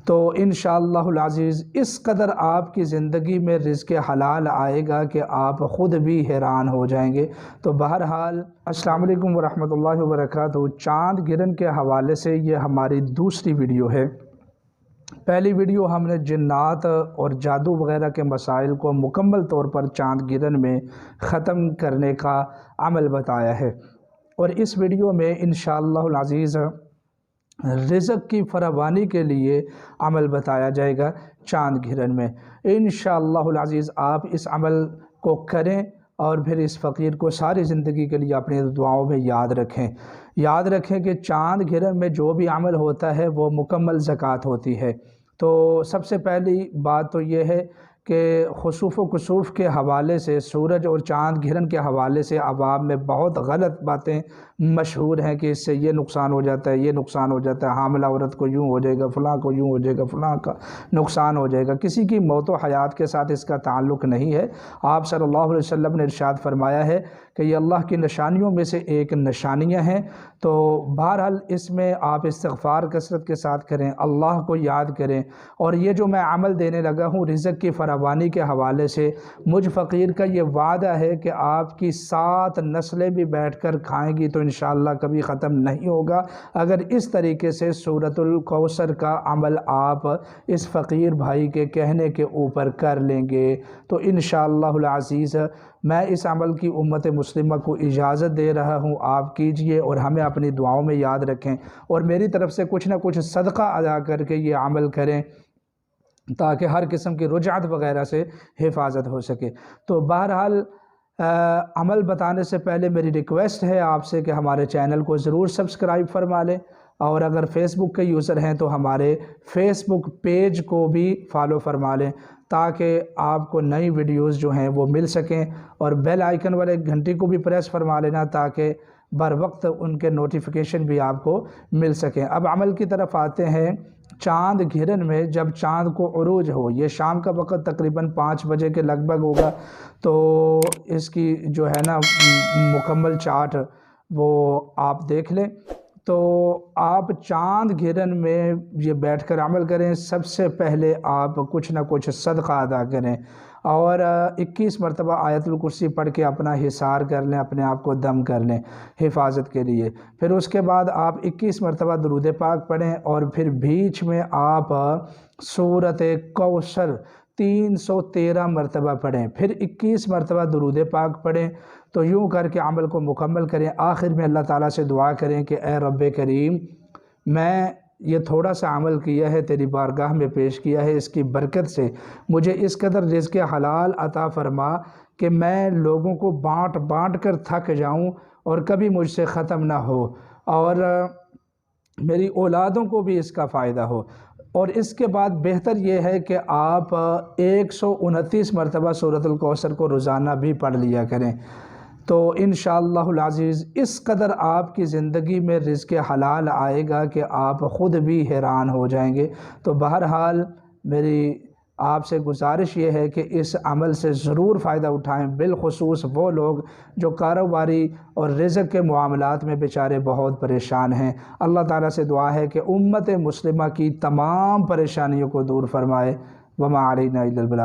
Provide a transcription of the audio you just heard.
تو انشاءاللہ العزیز اس قدر آپ کی زندگی میں رزق حلال آئے گا کہ آپ خود بھی حیران ہو جائیں گے۔ تو بہرحال السلام علیکم ورحمۃ اللہ وبرکاتہ۔ چاند گرہن کے حوالے سے یہ ہماری دوسری ویڈیو ہے۔ پہلی ویڈیو ہم نے جنات اور جادو وغیرہ کے مسائل کو مکمل طور پر چاند گرہن میں ختم کرنے کا عمل بتایا ہے، اور اس ویڈیو میں انشاءاللہ العزیز رزق کی فراوانی کے لیے عمل بتایا جائے گا چاند گرہن میں۔ انشاءاللہ العزیز آپ اس عمل کو کریں اور پھر اس فقیر کو ساری زندگی کے لیے اپنی دعاؤں میں یاد رکھیں کہ چاند گرہن میں جو بھی عمل ہوتا ہے وہ مکمل زکوٰۃ ہوتی ہے۔ تو سب سے پہلی بات تو یہ ہے کہ خسوف و کسوف کے حوالے سے، سورج اور چاند گرہن کے حوالے سے عوام میں بہت غلط باتیں مشہور ہیں کہ اس سے یہ نقصان ہو جاتا ہے، یہ نقصان ہو جاتا ہے، حاملہ عورت کو یوں ہو جائے گا، فلاں کو یوں ہو جائے گا، فلاں کا نقصان ہو جائے گا۔ کسی کی موت و حیات کے ساتھ اس کا تعلق نہیں ہے۔ آپ صلی اللہ علیہ وسلم نے ارشاد فرمایا ہے کہ یہ اللہ کی نشانیوں میں سے ایک نشانیاں ہیں۔ تو بہرحال اس میں آپ استغفار کثرت کے ساتھ کریں، اللہ کو یاد کریں، اور یہ جو میں عمل دینے لگا ہوں رزق کی فراوانی کے حوالے سے، مجھ فقیر کا یہ وعدہ ہے کہ آپ کی 7 نسلیں بھی بیٹھ کر کھائیں گی تو انشاءاللہ کبھی ختم نہیں ہوگا، اگر اس طریقے سے سورۃ الکوثر کا عمل آپ اس فقیر بھائی کے کہنے کے اوپر کر لیں گے تو انشاءاللہ العزیز میں اس عمل کی امت مسلمہ کو اجازت دے رہا ہوں، آپ کیجئے اور ہمیں اپنی دعاؤں میں یاد رکھیں، اور میری طرف سے کچھ نہ کچھ صدقہ ادا کر کے یہ عمل کریں تاکہ ہر قسم کی رجعت وغیرہ سے حفاظت ہو سکے۔ تو بہرحال عمل بتانے سے پہلے میری ریکویسٹ ہے آپ سے کہ ہمارے چینل کو ضرور سبسکرائب فرما لیں، اور اگر فیس بک کے یوزر ہیں تو ہمارے فیس بک پیج کو بھی فالو فرما لیں تاکہ آپ کو نئی ویڈیوز جو ہیں وہ مل سکیں، اور بیل آئیکن والے گھنٹی کو بھی پریس فرما لینا تاکہ بر وقت ان کے نوٹیفیکیشن بھی آپ کو مل سکیں۔ اب عمل کی طرف آتے ہیں۔ چاند گرہن میں جب چاند کو عروج ہو، یہ شام کا وقت تقریباً 5 بجے کے لگ بھگ ہوگا، تو اس کی جو ہے نا مکمل چارٹ وہ آپ دیکھ لیں۔ تو آپ چاند گرہن میں یہ بیٹھ کر عمل کریں۔ سب سے پہلے آپ کچھ نہ کچھ صدقہ ادا کریں، اور 21 مرتبہ آیت الکرسی پڑھ کے اپنا حصار کر لیں، اپنے آپ کو دم کر لیں حفاظت کے لیے۔ پھر اس کے بعد آپ 21 مرتبہ درود پاک پڑھیں، اور پھر بیچ میں آپ سورۃ کوثر 313 مرتبہ پڑھیں، پھر 21 مرتبہ درود پاک پڑھیں۔ تو یوں کر کے عمل کو مکمل کریں۔ آخر میں اللہ تعالیٰ سے دعا کریں کہ اے رب کریم، میں یہ تھوڑا سا عمل کیا ہے، تیری بارگاہ میں پیش کیا ہے، اس کی برکت سے مجھے اس قدر رزق حلال عطا فرما کہ میں لوگوں کو بانٹ کر تھک جاؤں اور کبھی مجھ سے ختم نہ ہو، اور میری اولادوں کو بھی اس کا فائدہ ہو۔ اور اس کے بعد بہتر یہ ہے کہ آپ 129 مرتبہ سورۃ الکوثر کو روزانہ بھی پڑھ لیا کریں۔ تو انشاءاللہ العزیز اس قدر آپ کی زندگی میں رزق حلال آئے گا کہ آپ خود بھی حیران ہو جائیں گے۔ تو بہرحال میری آپ سے گزارش یہ ہے کہ اس عمل سے ضرور فائدہ اٹھائیں، بالخصوص وہ لوگ جو کاروباری اور رزق کے معاملات میں بیچارے بہت پریشان ہیں۔ اللہ تعالیٰ سے دعا ہے کہ امت مسلمہ کی تمام پریشانیوں کو دور فرمائے۔ وما علینا الا البلاغ۔